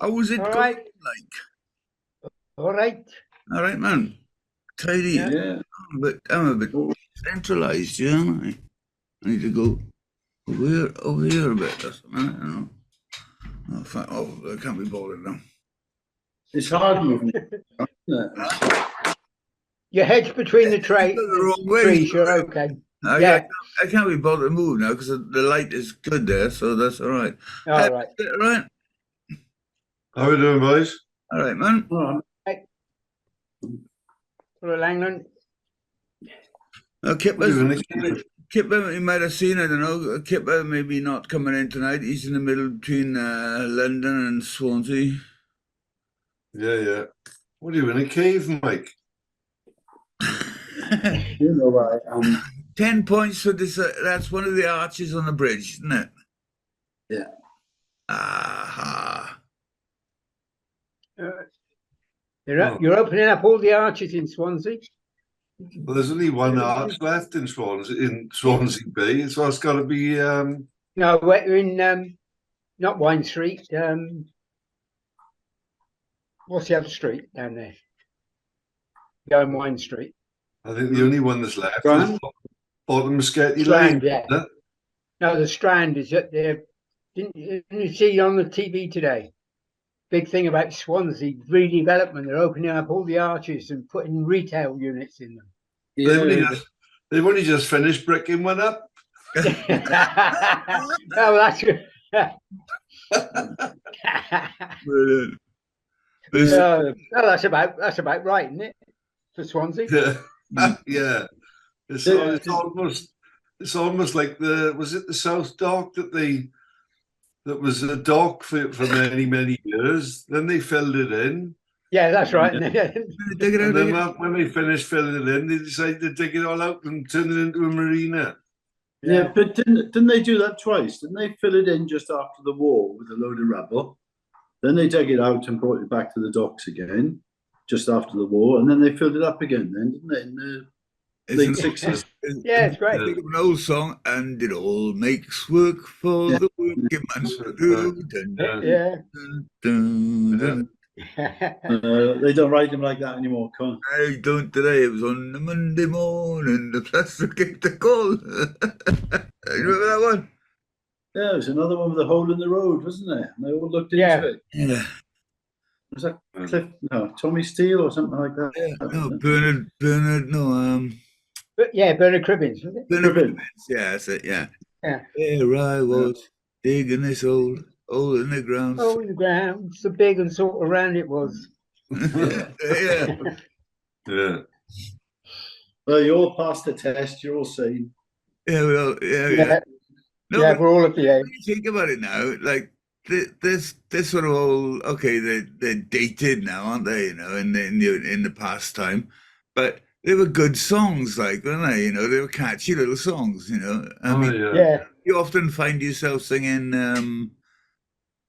How was it All going? right. Like, All right. all right, man. Tidy. Yeah. I'm a bit centralized, you know. I need to go over here a bit or something. I don't know. I can't be bothered now. It's hard moving, isn't it? Your head's between the The wrong way. trees. You're okay. Yeah. I can't be bothered to move now because the light is good there, so that's all right. All right. All right. How we doing, boys? All right, man. All right. Hello, Langland. Kipper, you might have seen, I don't know, Kipper maybe not coming in tonight. He's in the middle between London and Swansea. Yeah. What are you in a cave, Mike? You know where I am. 10 points for this. That's one of the arches on the bridge, isn't it? Yeah. Aha. You're opening up all the arches in Swansea. Well, there's only one arch left in Swansea Bay, so it's got to be. No, we're in not Wine Street. What's the other street down there? Going Wine Street. I think the only one that's left Strand? is Bottom Musketti Strand, Lane. yeah. No, the Strand is up there. Didn't you see on the TV today? Big thing about Swansea redevelopment. They're opening up all the arches and putting retail units in them. They've only just finished bricking one up. Oh, that's good. Brilliant. That's about right, isn't it? For Swansea. Yeah. Yeah. It's almost like the South Dock that was a dock for many years. Then they filled it in. Yeah, that's right. And then when they finished filling it in, they decided to dig it all out and turn it into a marina. Yeah, but didn't they do that twice? Didn't they fill it in just after the war with a load of rubble? Then they dug it out and brought it back to the docks again, just after the war, and then they filled it up again. Then didn't they? In the late 60s. Yeah, it's great. Think of an old song, and it all makes work for the working man. Yeah. They don't write them like that anymore, Con. I don't today. It was on the Monday morning. The plaster gave the call. You remember that one? Yeah, it was another one with a hole in the road, wasn't it? And they all looked into it. Yeah. Was that Tommy Steele or something like that? Yeah. No, Bernard. No. Bernard Cribbins, was it? Bernard Cribbins. Yeah, that's it. Yeah. Yeah. There I was digging this hole in the ground. Hole in the ground. So big and sort of round it was. Yeah. Well, you all passed the test. You're all sane. Yeah. Well. Yeah. No, yeah, we're all at the age. When you think about it now, like this sort of all okay, they're dated now, aren't they? You know, in the past time, but they were good songs, like, weren't they? You know, they were catchy little songs. You know, I mean, you often find yourself singing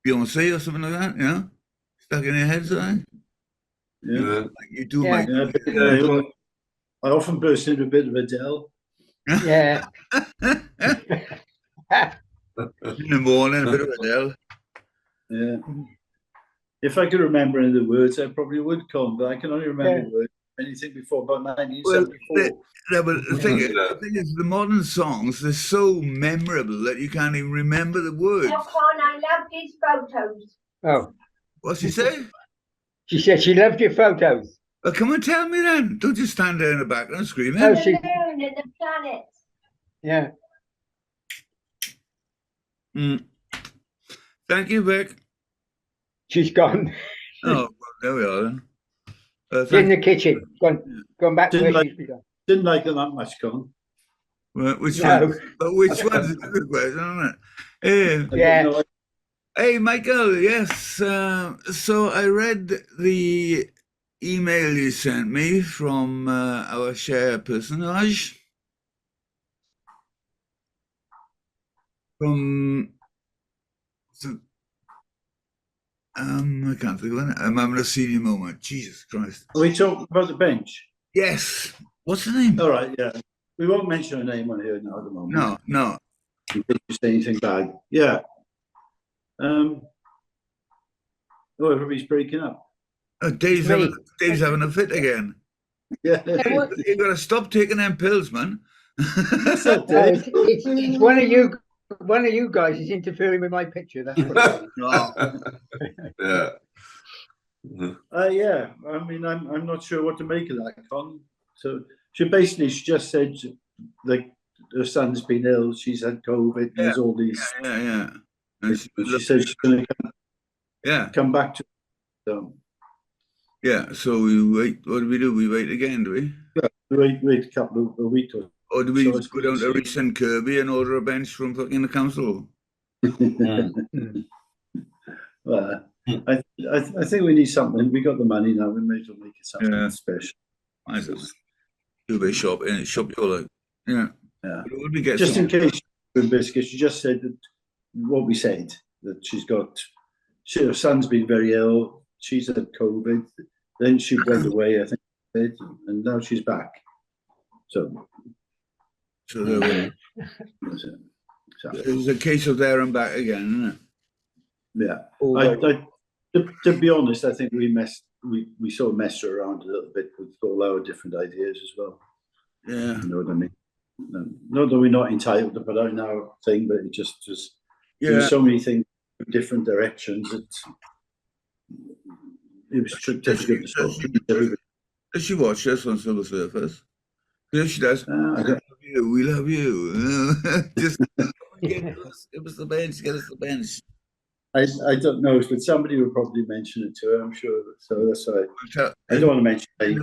Beyonce or something like that. You know, stuck in your head, something. Yeah, like you do. I often burst into a bit of Adele. Yeah. In the morning, a bit of Adele. Yeah. If I could remember any of the words, I probably would come, but I can only remember anything before about 1974. But the thing is, the modern songs, they're so memorable that you can't even remember the words. I loved his photos. Oh. What's she say? She said she loved your photos. Well, come and tell me then. Don't just stand there in the background screaming. Oh, the moon and the planets. Yeah. Thank you, Vic. She's gone. Oh, well, there we are then. In the kitchen. Gone back to where she's gone. Didn't like them that much, Con. Well, which one? But which one's a good question, isn't it? Yeah. Hey, Michael, yes. So I read the email you sent me from our share personage. I can't think of it. I'm having a senior moment. Jesus Christ. Are we talking about the bench? Yes. What's the name? All right, yeah. We won't mention her name on here now at the moment. No. In case you say anything bad. Yeah. Oh, everybody's breaking up. Dave's Me. having a fit again. Yeah. Yeah, what? You got to stop taking them pills, man. What's that, No, Dave? it's one of you. One of you guys is interfering with my picture. That's what it is. Oh. Yeah. Yeah. I mean, I'm not sure what to make of that, Con. So she just said like her son's been ill. She's had COVID. And there's all these. Yeah. And She said she's going to come back to. So yeah. So we wait. What do we do? We wait again, do we? wait a couple of weeks Or do we So I go down to suppose- Reese and Kirby and order a bench from fucking the council? Well, I think we need something. We got the money now. We may as well make it something special. I don't know. Do a bit of shop in shop your like. Yeah. Yeah. But would we get Just some? in case, Biscuit, she just said that what we said, that her son's been very ill. She's had COVID. Then she went away, I think, and now she's back. So So there's a case of there and back again, isn't it? yeah. To be honest, I think we sort of messed her around a little bit with all our different ideas as well. Yeah. You know what I mean? Not that we're not entitled to put out our thing, but it just there's so many things in different directions. It was difficult to sort of. Does she watch us on Silver Surfers? Yeah, she does. We love you. Just give us the bench. Get us the bench. I don't know, but somebody will probably mention it to her, I'm sure. So that's why I don't want to mention names.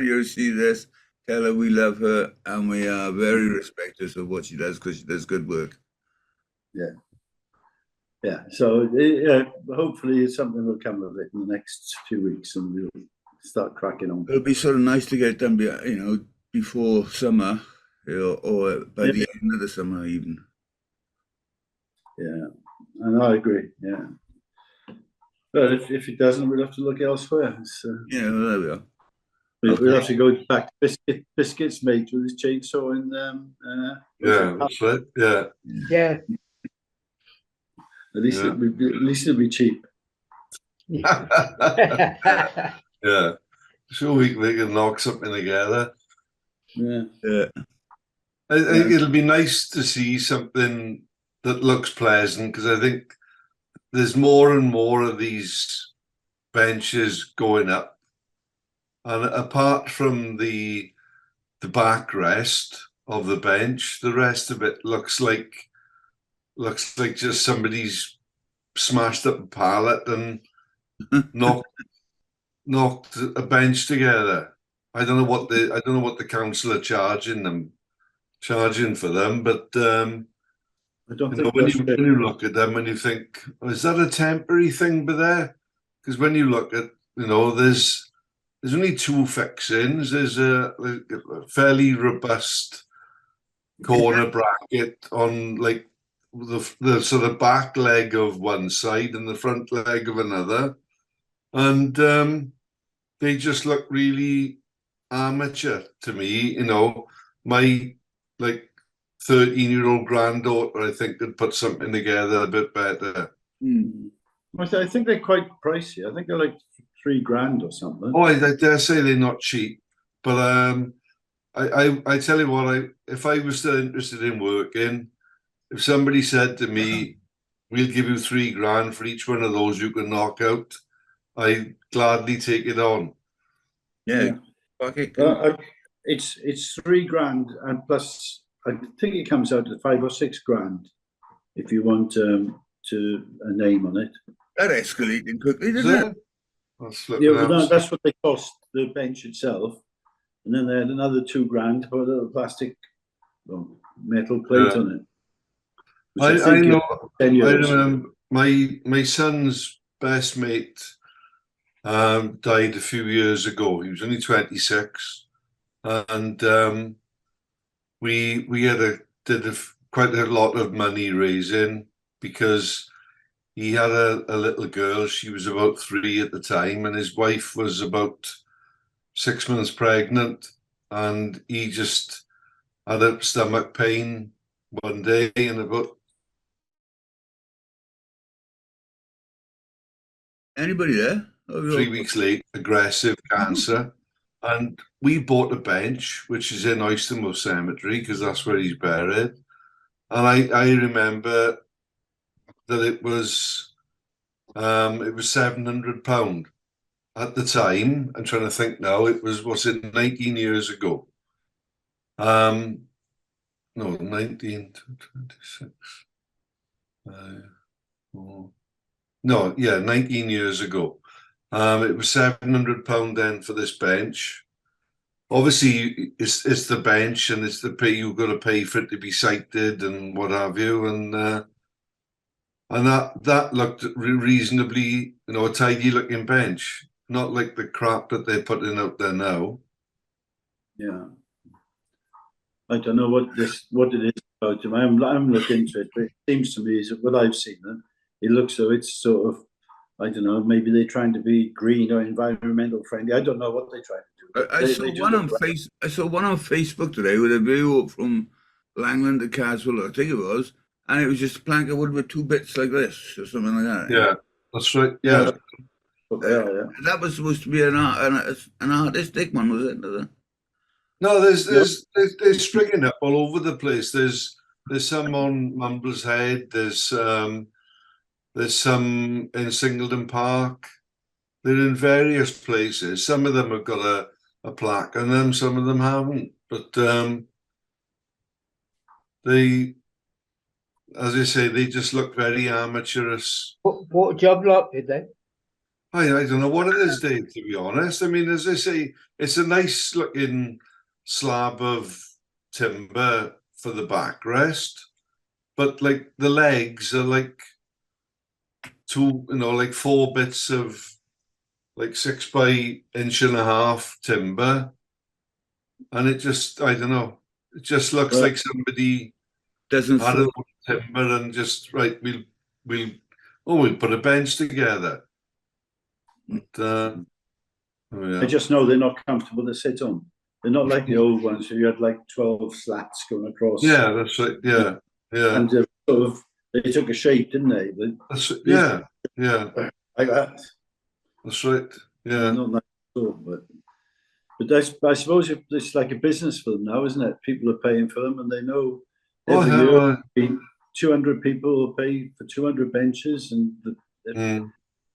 You'll see this. Tell her we love her and we are very respectful of what she does because she does good work. Yeah. So hopefully something will come of it in the next few weeks, and we'll start cracking on. It'll be sort of nice to get it done, before summer, or by the end of the summer even. Yeah, and I agree. Yeah, but if it doesn't, we'll have to look elsewhere. Yeah, well, there we are. We'll have to go back to Biscuit's mate with his chainsaw and That's right. Yeah. At least it'll be cheap. Yeah. So we can knock something together. Yeah. I think it'll be nice to see something that looks pleasant, because I think there's more and more of these benches going up. And apart from the backrest of the bench, the rest of it looks like just somebody's smashed up a pallet and knocked a bench together. I don't know what the council are charging for them, but I don't think when you look at them and you think, is that a temporary thing? But there, because when you look at, there's only two fixings. There's a fairly robust corner bracket on like the sort of back leg of one side and the front leg of another, and they just look really amateur to me. My 13-year-old granddaughter, I think, could put something together a bit better. I think they're quite pricey. I think they're like $3,000 or something. Oh, I dare say they're not cheap, but I tell you what, if I was still interested in working, if somebody said to me, "We'll give you $3,000 for each one of those you can knock out," I'd gladly take it on. Yeah. Okay. It's $3,000, and plus I think it comes out to $5,000 or $6,000 if you want a name on it. That escalating quickly, doesn't it? That's what they cost, the bench itself, and then they had another $2,000 to put a little plastic metal plate on it. I know. I remember my son's best mate died a few years ago. He was only 26, and we did quite a lot of money raising, because he had a little girl. She was about 3 at the time, and his wife was about 6 months pregnant, and he just had a stomach pain one day, and about Anybody there? Oh, 3 weeks late, aggressive cancer. And we bought a bench, which is in Oystermouth Cemetery, because that's where he's buried. And I remember that it was £700 at the time. I'm trying to think now. It was, what's it, 19 years ago? No, 1926. No, yeah, 19 years ago. It was £700 then for this bench. Obviously, it's the bench, and it's the pay you've got to pay for it to be sighted and what have you, and that looked reasonably, a tidy looking bench, not like the crap that they're putting out there now. Yeah, I don't know what it is about him. I'm looking into it, but it seems to me, is what I've seen, it looks so it's sort of, I don't know, maybe they're trying to be green or environmental friendly. I don't know what they're trying to do. I saw one on Facebook today with a video from Langland to Caswell, I think it was, and it was just a plank of wood with 2 bits like this or something like that. Yeah, that's right. Yeah, that was supposed to be an artistic one, was it? No, there's springing up all over the place. There's some on Mumble's Head. There's some in Singleton Park. They're in various places. Some of them have got a plaque on them. Some of them haven't. But they, as I say, they just look very amateurish. What job lot did they? I don't know what it is, Dave, to be honest. I mean, as I say, it's a nice looking slab of timber for the backrest, but like the legs are like 4 bits of like 6 by 1.5 inch timber, and it just, I don't know, it just looks like somebody doesn't had a timber and just we'll put a bench together. But, yeah. I just know they're not comfortable to sit on. They're not like the old ones where you had like 12 slats going across. Yeah, that's right. Yeah. And they took a shape, didn't they? Yeah. Like that. That's right. Yeah. Not that sort, but I suppose it's like a business for them now, isn't it? People are paying for them, and they know every year 200 people will pay for 200 benches, and the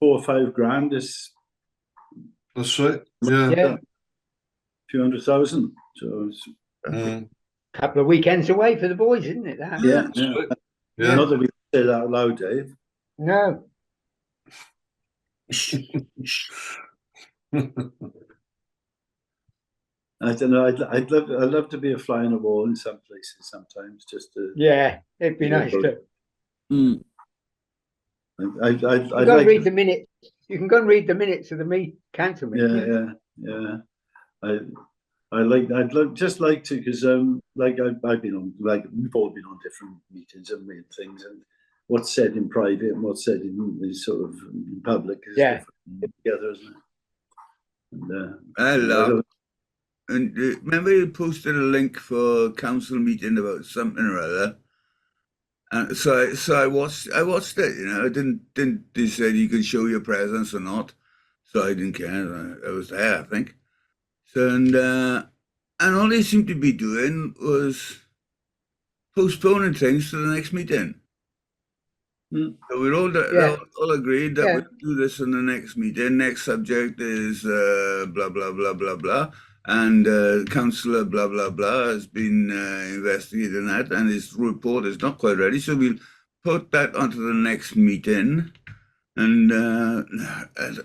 4 or 5 grand is. That's right. Yeah. Yeah. Few 100,000. So it's a couple of weekends away for the boys, isn't it? That? Yeah. Yeah. Not that we say that out loud, Dave. No. I don't know. I'd love to be a fly on the wall in some places sometimes, just to. Yeah, it'd be nice to. I'd go and read the minutes. You can go and read the minutes of the council meeting. Yeah. I'd just like to, because I've been on, like we've all been on different meetings and weird things, and what's said in private and what's said in sort of in public is different together, isn't it? And, I love. And remember, you posted a link for council meeting about something or other, and so I watched it. I didn't. They said you could show your presence or not, so I didn't care. I was there, I think. So and all they seemed to be doing was postponing things to the next meeting. So we're all agreed that we'll do this in the next meeting. Next subject is blah blah blah blah blah, and councillor blah blah blah has been investigating that, and his report is not quite ready. So we'll put that onto the next meeting, and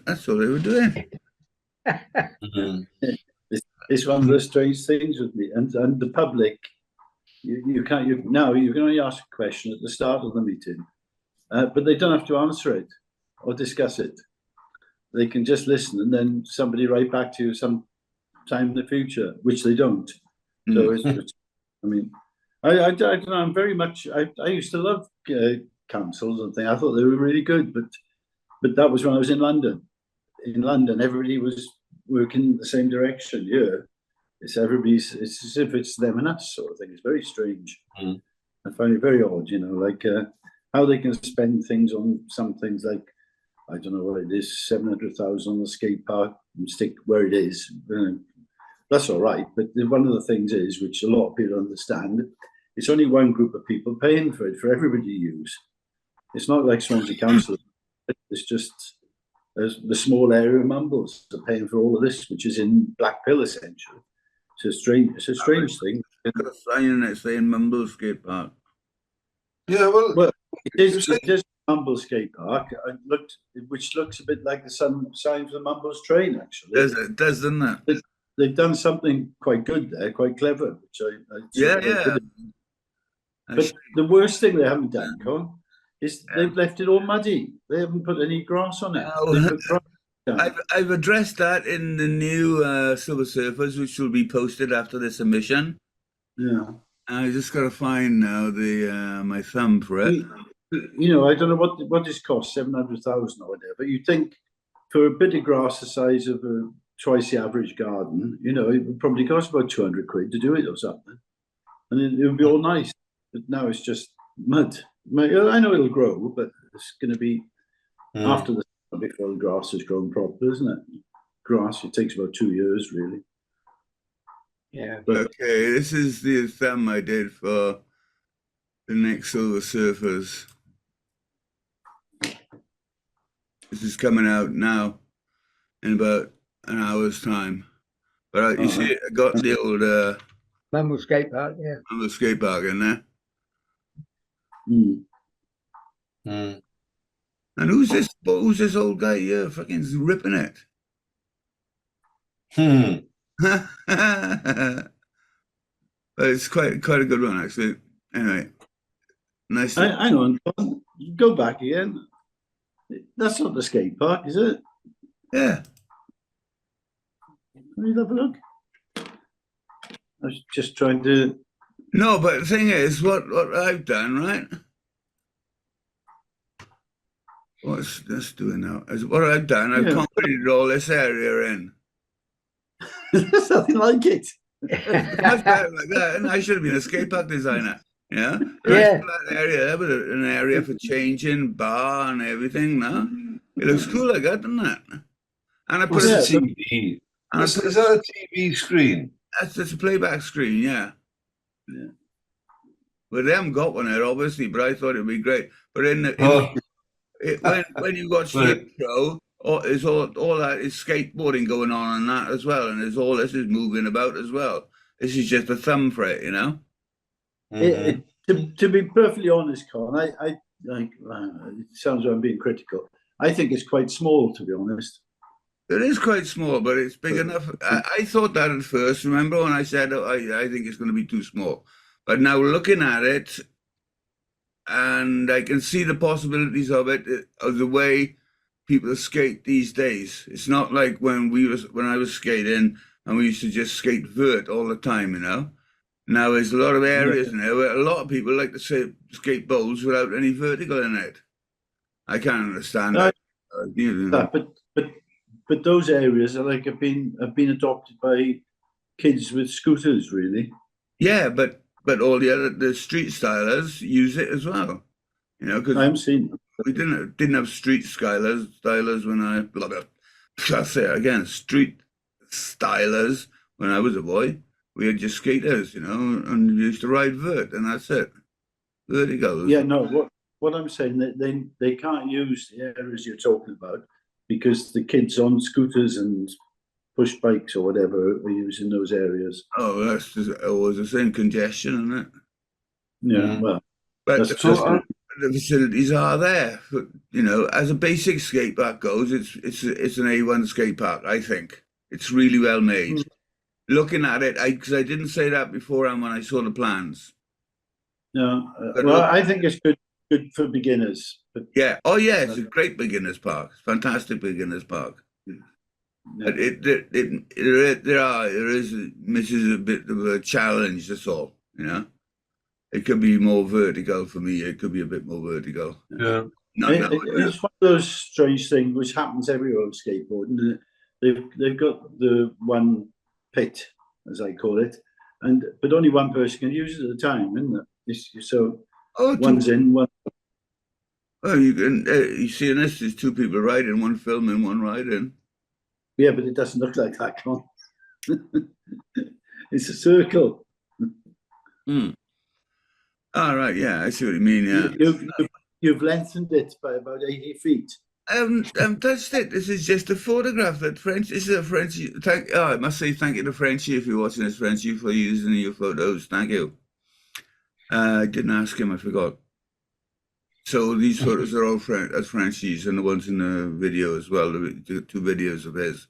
that's all they were doing. It's one of the strange things with me, and the public. You can only ask a question at the start of the meeting. But they don't have to answer it or discuss it. They can just listen, and then somebody write back to you some time in the future, which they don't. So I mean, I don't know. I'm very much. I used to love councils and things. I thought they were really good, but that was when I was in London. In London, everybody was working in the same direction. Here, it's as if it's them and us sort of thing. It's very strange. I find it very odd. Like. How they can spend things on some things like I don't know what it is, 700,000 on the skate park and stick where it is. That's all right. But one of the things is, which a lot of people understand, it's only one group of people paying for it, for everybody to use. It's not like Swansea Council. It's just the small area of Mumbles are paying for all of this, which is in Blackpill essentially. It's a strange thing. Got a sign in it saying Mumble Skate Park. Yeah, well, it is Mumbles skate park. Which looks a bit like the sign for the Mumbles train, actually. It does, doesn't it? They've done something quite good there, quite clever, which I Yeah. But the worst thing they haven't done, Con, is they've left it all muddy. They haven't put any grass on it. I've addressed that in the new Silver Surfers, which will be posted after the submission. Yeah. I just got to find now the my thumb for it. You know, I don't know what this costs, 700,000 or whatever. You think for a bit of grass the size of twice the average garden, you know, it would probably cost about 200 quid to do it or something, and it would be all nice. But now it's just mud. I know it'll grow, but it's going to be after the summer before the grass has grown proper, isn't it? Grass, it takes about 2 years, really. Yeah. But, Okay, this is the thumb I did for the next Silver Surfers. This is coming out now in about an hour's time. But you see, I got the old Mumble skate park, yeah. Mumble skate park in there. And who's this old guy here fucking ripping it? But it's quite a good one, actually. Anyway, nice. I know. Go back again. That's not the skate park, is it? Yeah. Let me have a look. I was just trying to. No, but the thing is, what I've done, right? What's this doing now? Is what I've done. I've concreted all this area in. There's nothing like it. Much better like that, and I should have been a skate park designer. Yeah. Yeah. That area there with an area for changing, bar and everything. Now it looks cool like that, doesn't it? And I put a TV. Is that a TV screen? That's a playback screen, yeah. Yeah. Well, they haven't got one there, obviously, but I thought it'd be great. But when you got Street Pro, there's all that is skateboarding going on and that as well, and there's all this is moving about as well. This is just a thumb for it, you know. To be perfectly honest, Con, it sounds like I'm being critical. I think it's quite small, to be honest. It is quite small, but it's big enough. I thought that at first. Remember when I said, I think it's going to be too small. But now looking at it, and I can see the possibilities of it, of the way people skate these days. It's not like when I was skating and we used to just skate vert all the time, you know. Now there's a lot of areas in there where a lot of people like to skate bowls without any vertical in it. I can't understand that. But those areas are like have been adopted by kids with scooters, really. Yeah, but all the street stylers use it as well, you know. Because I haven't seen them. We didn't have street stylers when I'll say it again, street stylers when I was a boy. We had just skaters, you know, and we used to ride vert, and that's it. Verticals. Yeah, no. What I'm saying that they can't use the areas you're talking about because the kids on scooters and push bikes or whatever are using those areas. Oh, that's just always the same congestion, isn't it? Yeah, well, but the facilities are there. You know, as a basic skate park goes, it's an A1 skate park. I think it's really well made. Looking at it, because I didn't say that beforehand when I saw the plans. No, well, I think it's good for beginners. But yeah, it's a great beginners park. It's fantastic beginners park. But there is misses a bit of a challenge. That's all. You know, it could be more vertical for me. It could be a bit more vertical. Yeah, it's one of those strange things which happens everywhere on skateboarding. They've got the one pit, as I call it, but only one person can use it at a time, isn't it? So one's in, one. Well, you can. You see, in this, there's two people riding, one filming, one riding. Yeah, but it doesn't look like that, Con. It's a circle. Hmm. All right. Yeah, I see what you mean. Yeah. You've lengthened it by about 80 feet. I haven't touched it. This is just a photograph that French. This is a Frenchie. I must say thank you to Frenchie if you're watching this, Frenchie, for using your photos. Thank you. I didn't ask him. I forgot. So these photos are all Frenchie's and the ones in the video as well. The two videos of his.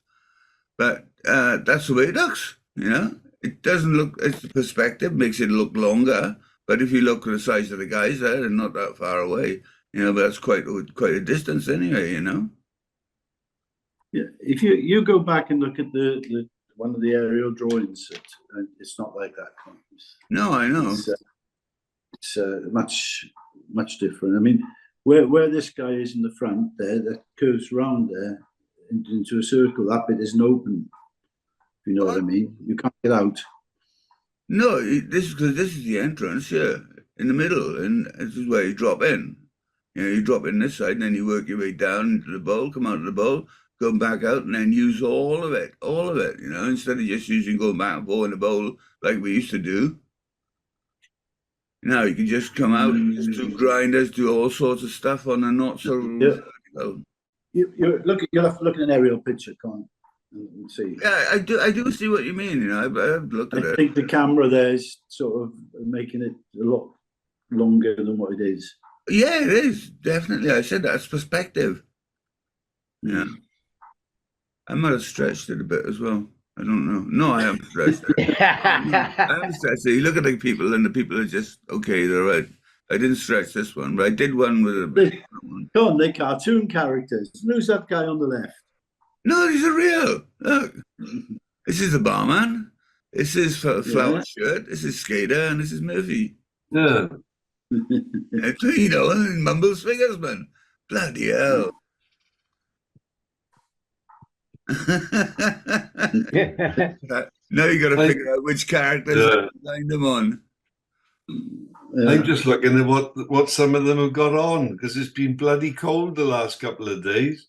But that's the way it looks. You know, it doesn't look. It's the perspective makes it look longer. But if you look at the size of the guys, they're not that far away. You know, but that's quite a distance anyway. You know. Yeah, if you go back and look at the one of the aerial drawings, it's not like that. No, I know. It's much different. I mean, where this guy is in the front there, that curves round there into a circle. That bit isn't open. If you know what I mean, you can't get out. No, this is because this is the entrance here in the middle, and this is where you drop in. You know, you drop in this side, and then you work your way down into the bowl, come out of the bowl, go back out, and then use all of it. You know, instead of just using going back and forth in the bowl like we used to do. Now you can just come out, just do grinders, do all sorts of stuff on a not so. You'll have to look at an aerial picture, Con, and see. Yeah, I do see what you mean. You know, I've looked at it. I think the camera there is sort of making it a lot longer than what it is. Yeah, it is definitely. I said that's perspective. Yeah, I might have stretched it a bit as well. I don't know. No, I haven't stretched it. I haven't stretched it. You look at the people, and the people are just okay. They're right. I didn't stretch this one, but I did one with a big one. Con, they're cartoon characters. Who's that guy on the left? No, these are real. Look, this is the barman. This is Flower Shirt. This is Skater, and this is Murphy. Yeah. You know, and Mumbles Fingers, man. Bloody hell. Now you got to figure out which characters I designed them on. I'm just looking at what some of them have got on because it's been bloody cold the last couple of days.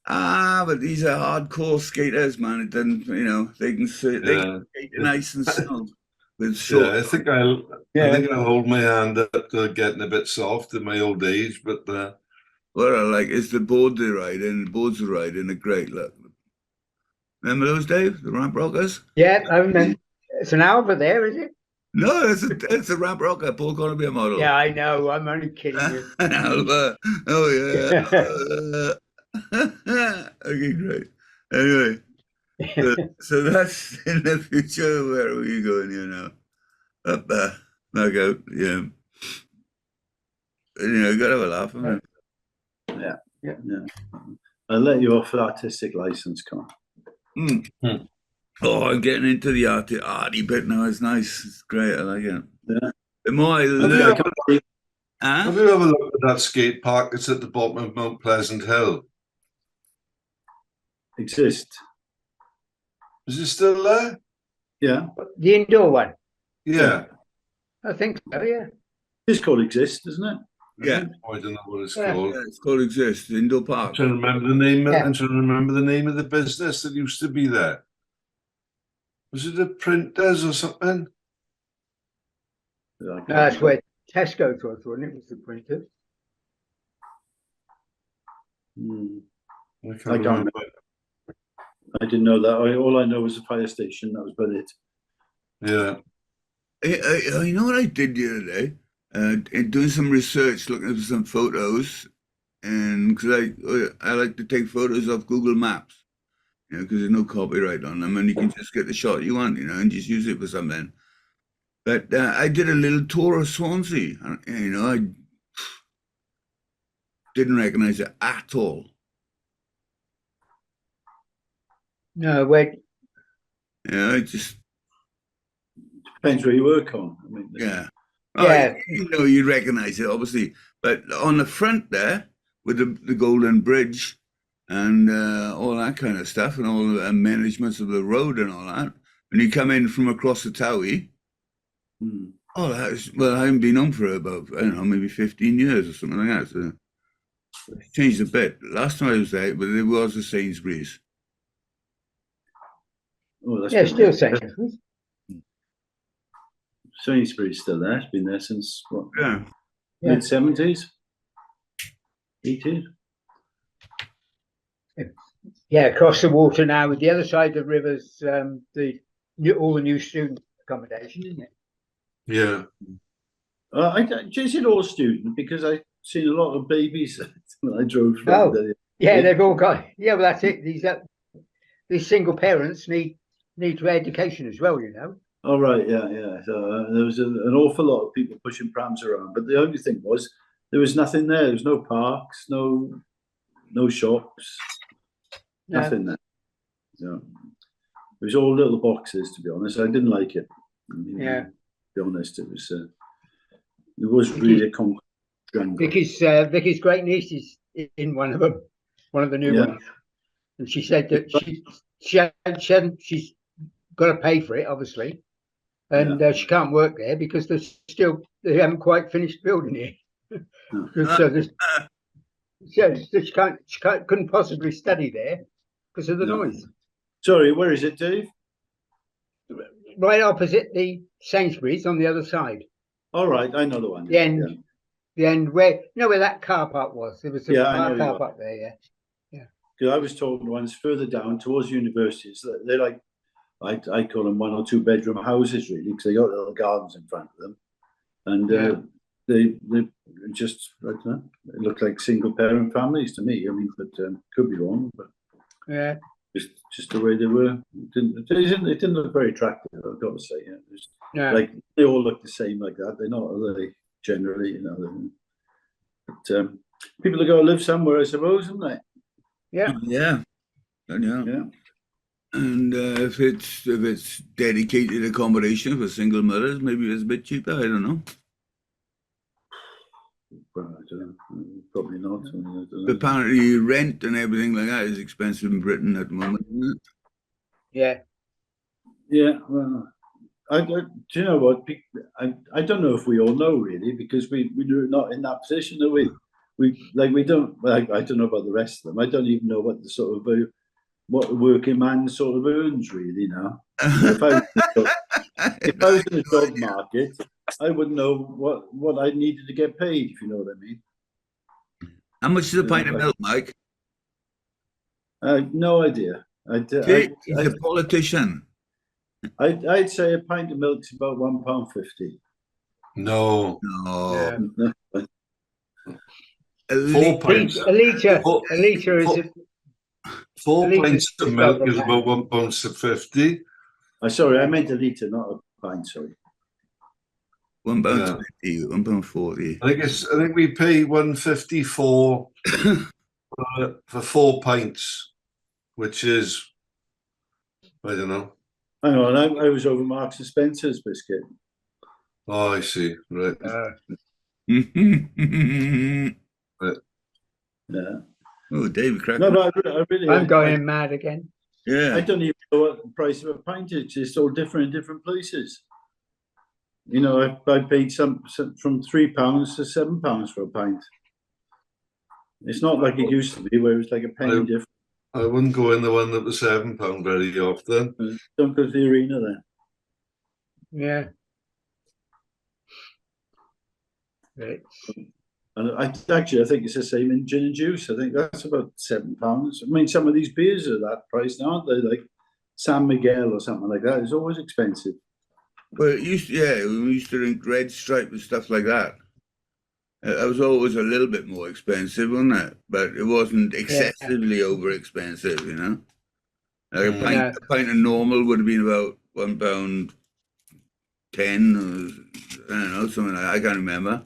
But these are hardcore skaters, man. It doesn't, you know, they can skate nice and snug with short. Yeah, I think I'll hold my hand up to getting a bit soft in my old age, but what I like is the board they ride in. The boards they ride in are great. Look, remember those, Dave? The ramp rockers? Yeah, I remember. It's an Alva there, is it? No, it's a ramp rocker, Paul Conibear model. Yeah, I know. I'm only kidding you. An Alva. Oh yeah. Okay, great. Anyway, so that's in the future. Where are we going here now? Up there, back out. Yeah. You know, you gotta have a laugh. Yeah. I'll let you off the artistic license, Con. Oh, I'm getting into the arty bit now. It's nice. It's great. I like it. Yeah. The more I learn. Have you ever looked at that skate park? It's at the bottom of Mount Pleasant Hill. Exist. Is it still there? Yeah. The indoor one. Yeah. I think so, yeah. It's called Exist, isn't it? Yeah. I don't know what it's called. Yeah, it's called Exist, Indoor Park. I'm trying to remember the name. I'm trying to remember the name of the business that used to be there. Was it a printers or something? That's where Tesco was, wasn't it? Was the printer? I can't remember. I didn't know that. All I know was a fire station. That was about it. Yeah. You know what I did the other day? Doing some research, looking at some photos, and because I like to take photos off Google Maps, you know, because there's no copyright on them, and you can just get the shot you want, you know, and just use it for something. But I did a little tour of Swansea, and, you know, I didn't recognize it at all. No, wait. Yeah, it just depends where you work on. I mean, yeah. Yeah. You know, you recognize it, obviously. But on the front there, with the Golden Bridge and all that kind of stuff, and all the managements of the road and all that, when you come in from across the Towie, oh, that is, well, I haven't been on for about, I don't know, maybe 15 years or something like that. So It's changed a bit. Last time I was there, but it was a Sainsbury's. Oh, that's Yeah, been still there. Sainsbury's. Sainsbury's still there. It's been there since what, Yeah. Yeah. mid-70s, 80s. Yeah, across the water now with the other side of the rivers, all the new student accommodation, isn't it? Yeah. I just said all student because I seen a lot of babies when I drove through. Oh, yeah, they've all got. Yeah, well, that's it. These single parents need education as well, you know. Oh right, yeah, yeah. So there was an awful lot of people pushing prams around, but the only thing was there was nothing there. There was no parks, no shops, No. nothing there. So it was all little boxes. To be honest, I didn't like it. I mean, Yeah. to be honest, it was really a concrete jungle. Vicky's great niece is in one of them, one of the new Yeah. ones, and she said that she's got to pay for it, obviously, and she can't work there because they haven't quite finished building it. So she couldn't possibly study there because of the noise. Sorry, where is it, Dave? Right opposite the Sainsbury's on the other side. All right, I know the one. The end where where that car park was. There was a car park there. Yeah. Because I was told once further down towards universities, they're like, I call them 1 or 2 bedroom houses really, because they got little gardens in front of them, and they just, I don't know, they look like single parent families to me. I mean, but could be wrong, but yeah, just the way they were. It didn't look very attractive, I've got to say. yeah. Like they all look the same like that. They're not, are they? Generally, you know. But people have got to live somewhere, I suppose, haven't they? Yeah. Yeah. And if it's dedicated accommodation for single mothers, maybe it's a bit cheaper. I don't know. Well, I don't know. Probably not. I don't know. Apparently, rent and everything like that is expensive in Britain at the moment, isn't it? Yeah. Yeah. Well, do you know what? I don't know if we all know really, because we're not in that position, are we? We don't. Like, I don't know about the rest of them. I don't even know what the sort of what the working man sort of earns really now. If I was in the job market, I wouldn't know what I needed to get paid, if you know what I mean. How much is a pint of milk, Mike? No idea. He's a politician. I'd say a pint of milk's about £1.50. No. No. A litre is 4 pints of milk is about £1.50. Sorry, I meant a litre, not a pint. Sorry. £1.50, £1.40. I think we pay £1.50 for 4 pints, which is, I don't know. Hang on, I was over Marks and Spencer's biscuit. Oh, I see. Right. Right. Yeah. Oh, David Cracker. No, but I really, I'm going mad again. Yeah. I don't even know what the price of a pint is. It's all different in different places. You know, I paid some from £3 to £7 for a pint. It's not like it used to be, where it was like a penny difference. I wouldn't go in the one that was £7 very often. Don't go to the arena then. Yeah. Right. And I think it's the same in gin and juice. I think that's about £7. I mean, some of these beers are that price now, aren't they? Like San Miguel or something like that. It's always expensive. Well, we used to drink Red Stripe and stuff like that. That was always a little bit more expensive, wasn't it? But it wasn't excessively over expensive, you know. Like a pint of normal would have been about £1.10, or I don't know, something like that. I can't remember.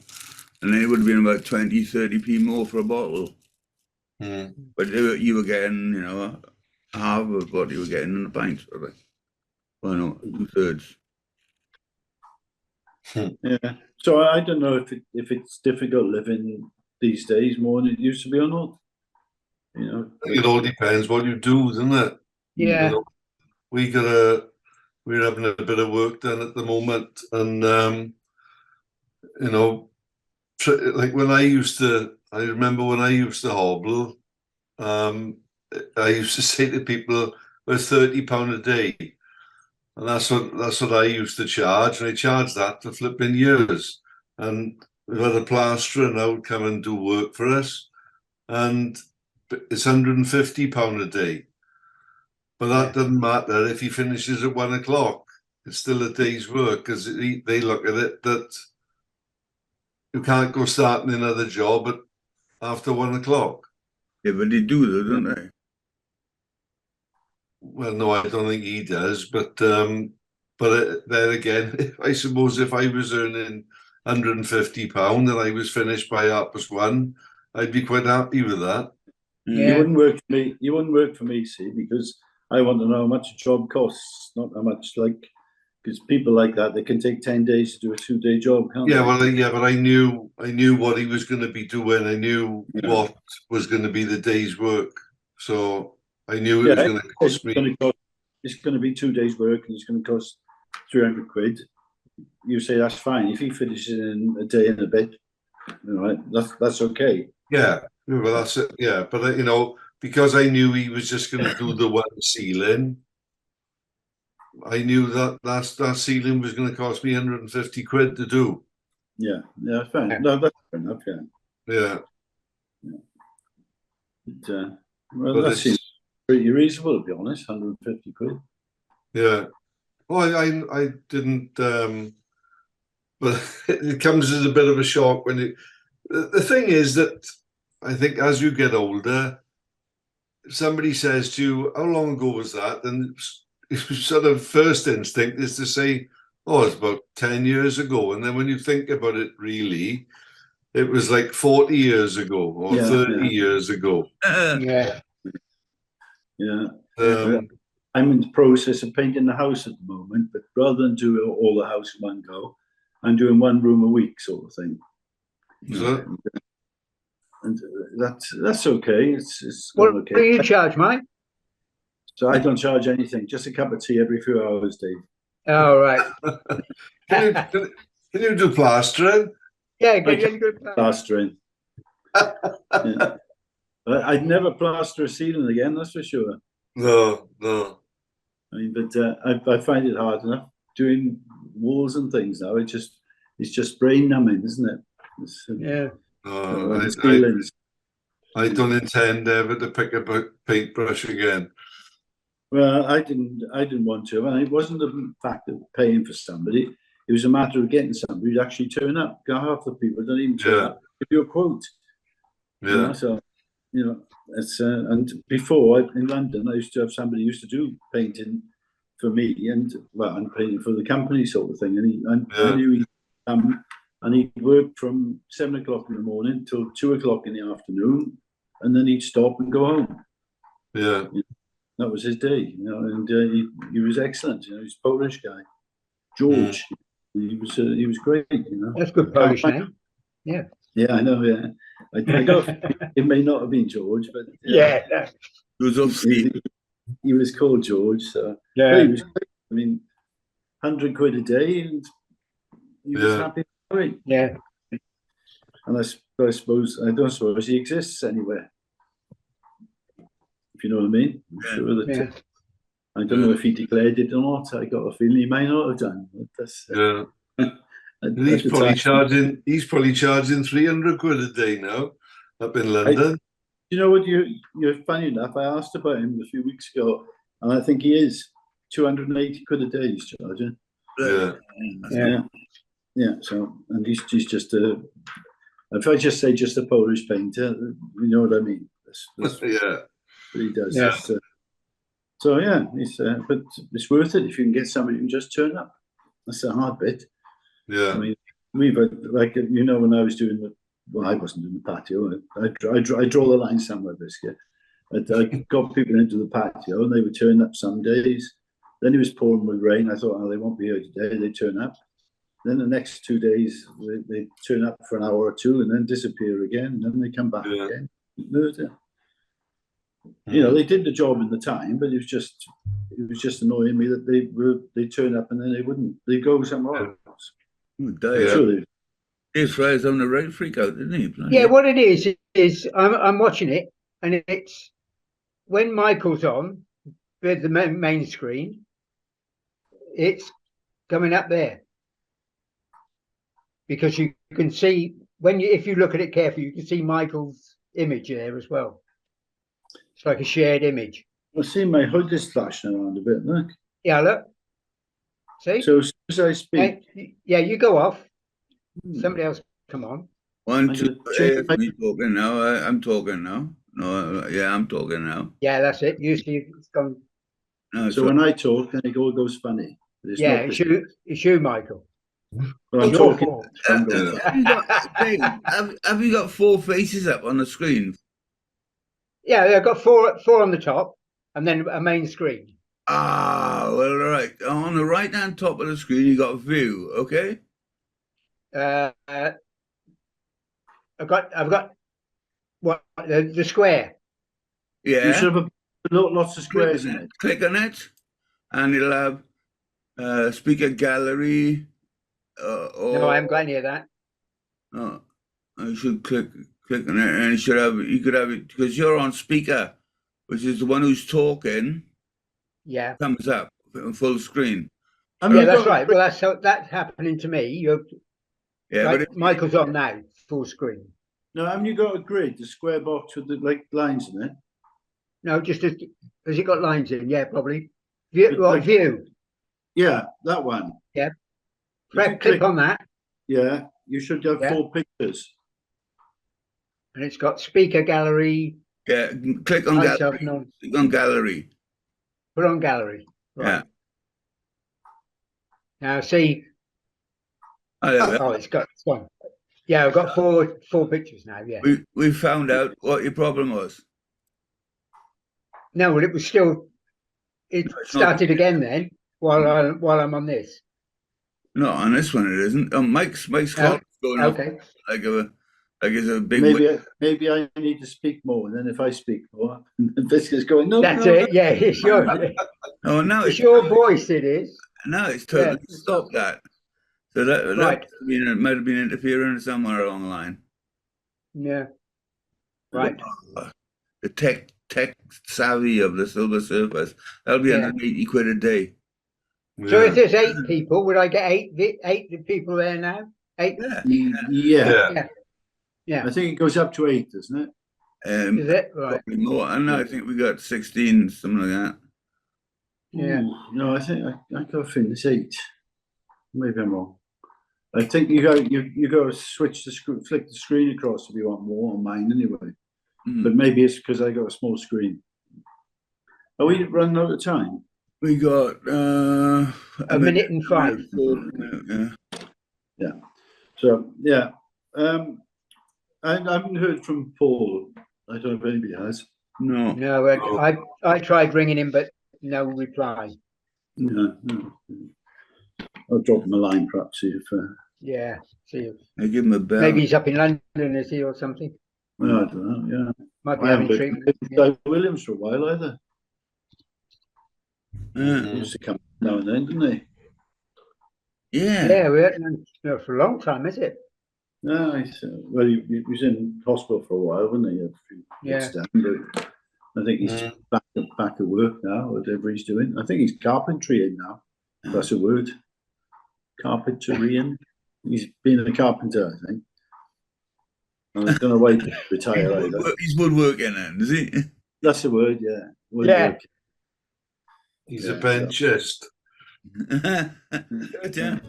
And then it would have been about 20-30p more for a bottle. But you were getting, you know, half of what you were getting in a pint, sort of. Well, no, 2/3. Yeah. So I don't know if it's difficult living these days more than it used to be or not. You know, it all depends what you do, doesn't it? Yeah. You know, we're having a bit of work done at the moment, and you know, like when I used to I remember when I used to hobble, I used to say to people, "Well, £30 a day," and that's what I used to charge, and I charged that for flipping years. And we've had a plasterer now come and do work for us, and it's £150 a day. But that doesn't matter if he finishes at 1 o'clock. It's still a day's work, because they look at it that you can't go starting another job after 1 o'clock. Yeah, but they do though, don't they? Well, no, I don't think he does. But there again, I suppose if I was earning £150 and I was finished by 1:30, I'd be quite happy with that. You wouldn't work for me. You wouldn't work for me, see, because I want to know how much a job costs, not how much, like, because people like that, they can take 10 days to do a 2-day job, can't Yeah, they? well, yeah, but I knew what he was going to be doing. I knew what was going to be the day's work, so I knew it was going to cost me. It's going to be 2 days' work, and it's going to cost £300. You say that's fine. If he finishes in a day and a bit, you know, that's okay. Yeah, well, that's it. Yeah, but you know, because I knew he was just going to do the one ceiling, I knew that ceiling was going to cost me £150 to do. Yeah, fine. No, that's fair enough. Yeah. Well, that seems pretty reasonable, to be honest. £150. Yeah. Well, I didn't. But it comes as a bit of a shock when it. The thing is that I think as you get older, if somebody says to you, "How long ago was that?" and sort of first instinct is to say, "Oh, it's about 10 years ago." And then when you think about it, really, it was like 40 years ago or 30 years ago. Yeah. I'm in the process of painting the house at the moment, but rather than do all the house in one go, I'm doing one room a week, sort of thing. And that's okay. It's What okay. do you charge, mate? So I don't charge anything. Just a cup of tea every few hours, Dave. Oh, right. Can you do plastering? Yeah, get good plastering. Yeah. I'd never plaster a ceiling again, that's for sure. No. I mean, but I find it hard enough doing walls and things now. It's just brain numbing, isn't it? I don't intend ever to pick up a paintbrush again. Well, I didn't want to. And it wasn't the fact of paying for somebody. It was a matter of getting somebody who'd actually turn up. Half the people don't even turn up. Give you a quote. Yeah. You know, so, you know, it's and before in London, I used to have somebody who used to do painting for me and painting for the company sort of thing. And I knew he'd come and he'd work from 7 o'clock in the morning till 2 o'clock in the afternoon, and then he'd stop and go home. Yeah. That was his day, you know, and he was excellent. You know, he's a Polish guy, George. He was great. You know, that's good Polish name. Yeah. Yeah, I know. Yeah, I got. It may not have been George, but he was called George. So he was great. I mean, £100 a day, and he was happy. Yeah. And I suppose I don't suppose he exists anywhere. If you know what I mean. I'm sure that, I don't know if he declared it or not. I got a feeling he might not have done. But that's, he's probably charging £300 a day now up in London. You know what? You're funny enough. I asked about him a few weeks ago, and I think he is £280 a day he's charging. Yeah. So, and he's just if I just say just a Polish painter, you know what I mean. That's what he does. Yeah. So yeah, but it's worth it if you can get somebody who can just turn up. That's the hard bit. Yeah. I mean, we've like, you know, when I was doing I wasn't doing the patio. I draw the line somewhere, Biscuit. I got people into the patio, and they would turn up some days. Then it was pouring with rain. I thought, oh, they won't be here today. They turn up. Then the next 2 days, they turn up for an hour or two, and then disappear again. And then they come back again. You know, they did the job in the time, but it was just annoying me that they turn up and then they wouldn't. They go somewhere else. Yeah. His Fry's on the right freak out, didn't he? Bloody Yeah, hell. what it is I'm watching it, and it's when Michael's on with the main screen, it's coming up there because you can see if you look at it carefully, you can see Michael's image there as well. It's like a shared image. I see my hood is flashing around a bit, look. Yeah, look. See? So as soon as I speak, yeah, you go off. Somebody else come on. 1, I'm 2. gonna Hey, change it's my- me talking now. I'm talking now. No, yeah, I'm talking now. Yeah, that's it. Usually it's gone. No, so when I talk, then it all goes funny. But it's Yeah, not it's you, Michael. but I'm It's your talking. fault. I'm going, have you got, Dave, have you got 4 faces up on the screen? Yeah, I've got four on the top, and then a main screen. Ah, well, all right. On the right-hand top of the screen, you got view, okay? I've got what the square. you Yeah. should have lots of squares in it. Click on it, and it'll have speaker gallery. No, I haven't got any of that. Oh, I should click on it, and you could have it because you're on speaker, which is the one who's talking. Yeah, Comes up full screen. yeah, that's right. Well, that's happening to me. Yeah, like, but Michael's on now, full screen. No, haven't you got a grid, the square box with the lines in it? No, just has it got lines in? Yeah, probably. View, Like- view. Yeah, that one. Yeah. If you Click on that, Yeah, you should have Yeah. 4 pictures. and it's got speaker gallery. yeah, click on Lights gallery. up and on. Click on gallery. Put on gallery. Right. Yeah. Now see. Oh, there we are. Oh, it's gone. Yeah, I've got four pictures now. Yeah. We found out what your problem was. No, well, it was still. It it's not- started again then while I'm on this. No, on this one it isn't. Mike's clock's going off Okay. like it's a big. Maybe I need to speak more, and then if I speak more, this is going. No, That's no, it. Yeah, it's your Oh, now it's your voice. It is. Now it's totally Yeah. stopped that. So that Right. might have been interfering somewhere along the line. Yeah. Right. The tech savvy of the Silver Surfers. That'll be Yeah. 180 quid a day. So if there's 8 people, would I get eight people there now? 8. Yeah. Yeah. I think it goes up to 8, doesn't it? Is it right? Probably more. And I think we got 16, something like that. Yeah. Ooh, no, I think I got a feeling it's 8. Maybe I'm wrong. I think you got to switch the screen, flick the screen across if you want more on mine anyway. Mm. But maybe it's because I got a small screen. Are we running out of time? We got A minute and 5. Yeah. So yeah, I haven't heard from Paul. I don't know if anybody has. No. No, I tried ringing him, but no reply. No. I'll drop him a line perhaps see if. Yeah. See, I give him a bell. maybe he's up in London, is he, or something? Well, I don't know. Yeah, Might be I haven't having heard from treatment. Dave Williams for a while either. Yeah. He used to come now and then, didn't he? Yeah, we haven't for a long time, is it? No, well, he was in hospital for a while, wasn't he? He had a few bits down, but I think he's back at work now, whatever he's doing. I think he's carpentry now. That's a word. Carpentry. He's been a carpenter, I think. And I don't know why he didn't retire either. He's woodworking then, is he? That's the word, yeah. Yeah. He's a benchist. Good, yeah.